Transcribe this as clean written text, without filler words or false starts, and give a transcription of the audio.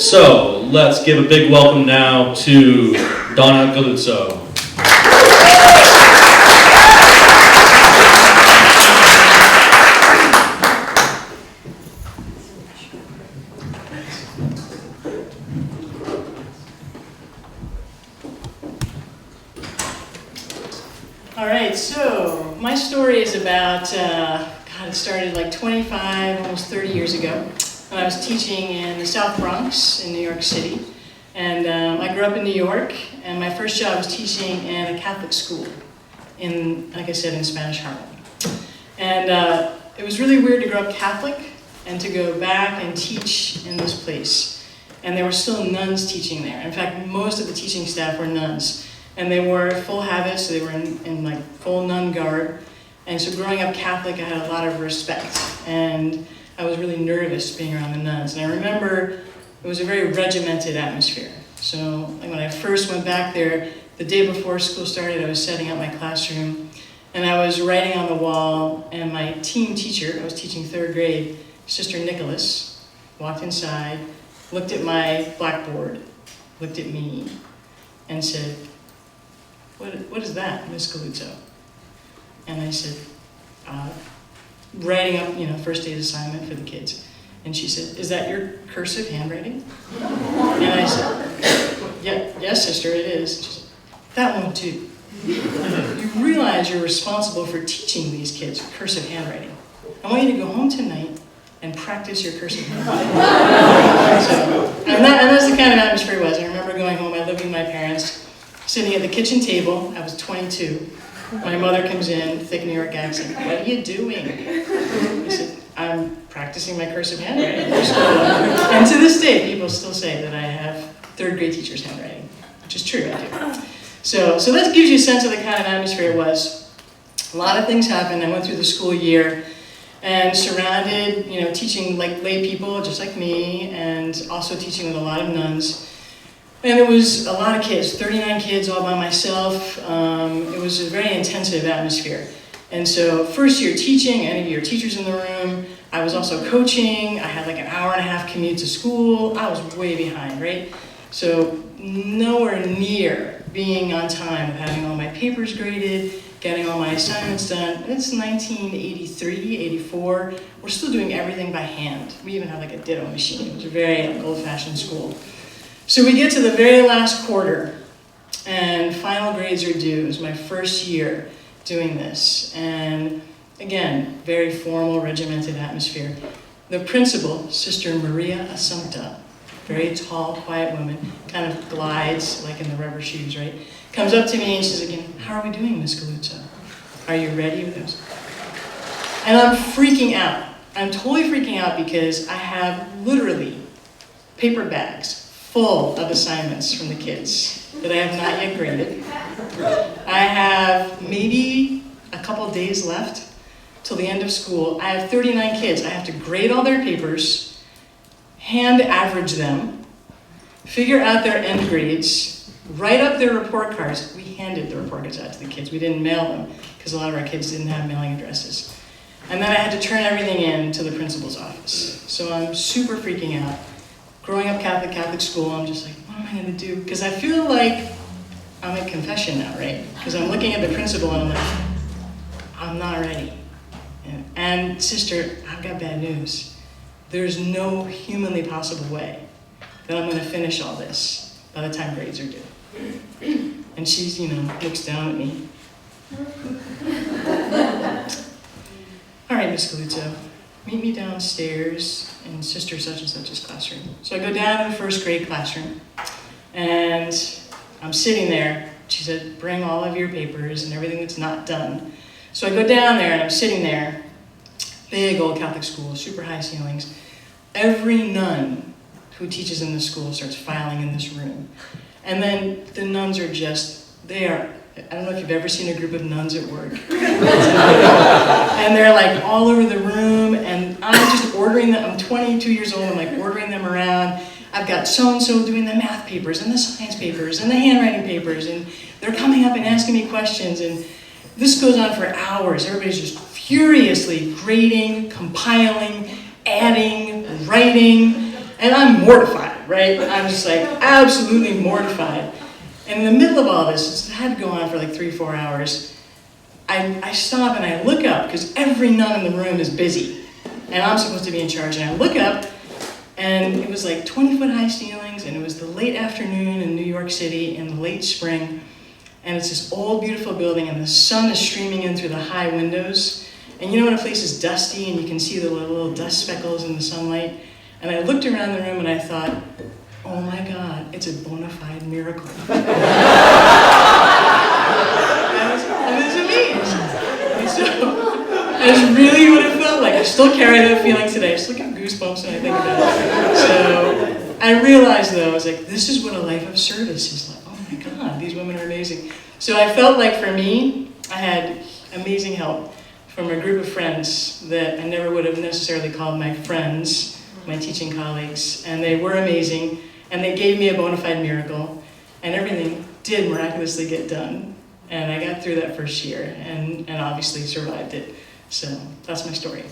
So let's give a big welcome now to Donna Galuzzo. All right, so my story is about, it started like 25, almost 30 years ago. When I was teaching in the South Bronx in New York City. And I grew up in New York, and my first job was teaching in a Catholic school in, like I said, in Spanish Harlem. And it was really weird to grow up Catholic and to go back and teach in this place. And there were still nuns teaching there. In fact, most of the teaching staff were nuns. And they wore full habits, so they were in like full nun garb. And so growing up Catholic, I had a lot of respect. And I was really nervous being around the nuns. And I remember it was a very regimented atmosphere. So like when I first went back there, the day before school started, I was setting up my classroom. And I was writing on the wall, and my team teacher, I was teaching 3rd grade, Sister Nicholas, walked inside, looked at my blackboard, looked at me, and said, what is that, Miss Galuzzo? And I said, writing up, first day's assignment for the kids. And she said, is that your cursive handwriting? And I said, yes, sister, it is. She said, that one too. You realize you're responsible for teaching these kids cursive handwriting. I want you to go home tonight and practice your cursive handwriting. And that's the kind of atmosphere it was. I remember going home, I lived with my parents, sitting at the kitchen table. I was 22. My mother comes in, thick New York accent. What are you doing? I said, I'm practicing my cursive handwriting for school. And to this day, people still say that I have 3rd grade teacher's handwriting, which is true, I do. So that gives you a sense of the kind of atmosphere it was. A lot of things happened. I went through the school year and surrounded, teaching like lay people just like me, and also teaching with a lot of nuns. And it was a lot of kids, 39 kids all by myself. It was a very intensive atmosphere. And so first year teaching, any of your teachers in the room, I was also coaching. I had like an hour-and-a-half commute to school. I was way behind, right? So nowhere near being on time with having all my papers graded, getting all my assignments done. It's 1983, 84. We're still doing everything by hand. We even had like a ditto machine. It was a very old-fashioned school. So we get to the very last quarter, and final grades are due. It was my first year doing this. And again, very formal, regimented atmosphere. The principal, Sister Maria Assumpta, very tall, quiet woman, kind of glides like in the rubber shoes, right? Comes up to me and she's again, how are we doing, Miss Galuzzo? Are you ready with this? And I'm freaking out. I'm totally freaking out because I have literally paper bags full of assignments from the kids that I have not yet graded. I have maybe a couple days left till the end of school. I have 39 kids. I have to grade all their papers, hand average them, figure out their end grades, write up their report cards. We handed the report cards out to the kids. We didn't mail them because a lot of our kids didn't have mailing addresses. And then I had to turn everything in to the principal's office. So I'm super freaking out. Growing up Catholic school, I'm just like, what am I going to do? Because I feel like I'm at confession now, right? Because I'm looking at the principal and I'm like, I'm not ready. And sister, I've got bad news. There's no humanly possible way that I'm going to finish all this by the time grades are due. And she's, looks down at me. All right, Miss Galuzzo, meet me downstairs in Sister such and such's classroom. So I go down to the 1st grade classroom, and I'm sitting there. She said, bring all of your papers and everything that's not done. So I go down there, and I'm sitting there, big old Catholic school, super high ceilings. Every nun who teaches in this school starts filing in this room. And then the nuns are I don't know if you've ever seen a group of nuns at work. And they're like all over the room, and I'm just ordering them. I'm 22 years old, I'm like ordering them around. I've got so-and-so doing the math papers and the science papers and the handwriting papers, and they're coming up and asking me questions, and this goes on for hours. Everybody's just furiously grading, compiling, adding, writing, and I'm mortified, right? I'm just like absolutely mortified. And in the middle of all this, it had to go on for like 3-4 hours. I stop and I look up, because every nun in the room is busy. And I'm supposed to be in charge. And I look up, and it was like 20-foot high ceilings, and it was the late afternoon in New York City in the late spring. And it's this old, beautiful building, and the sun is streaming in through the high windows. And you know when a place is dusty, and you can see the little dust speckles in the sunlight? And I looked around the room, and I thought, oh my God, it's a bona fide miracle. I was amazed. And so, that's really what it felt like. I still carry that feeling today. I still get goosebumps when I think about it. So I realized, though, I was like, this is what a life of service is like. Oh my God, these women are amazing. So I felt like for me, I had amazing help from a group of friends that I never would have necessarily called my friends, my teaching colleagues, and they were amazing, and they gave me a bona fide miracle, and everything did miraculously get done. And I got through that first year, and obviously survived it. So that's my story.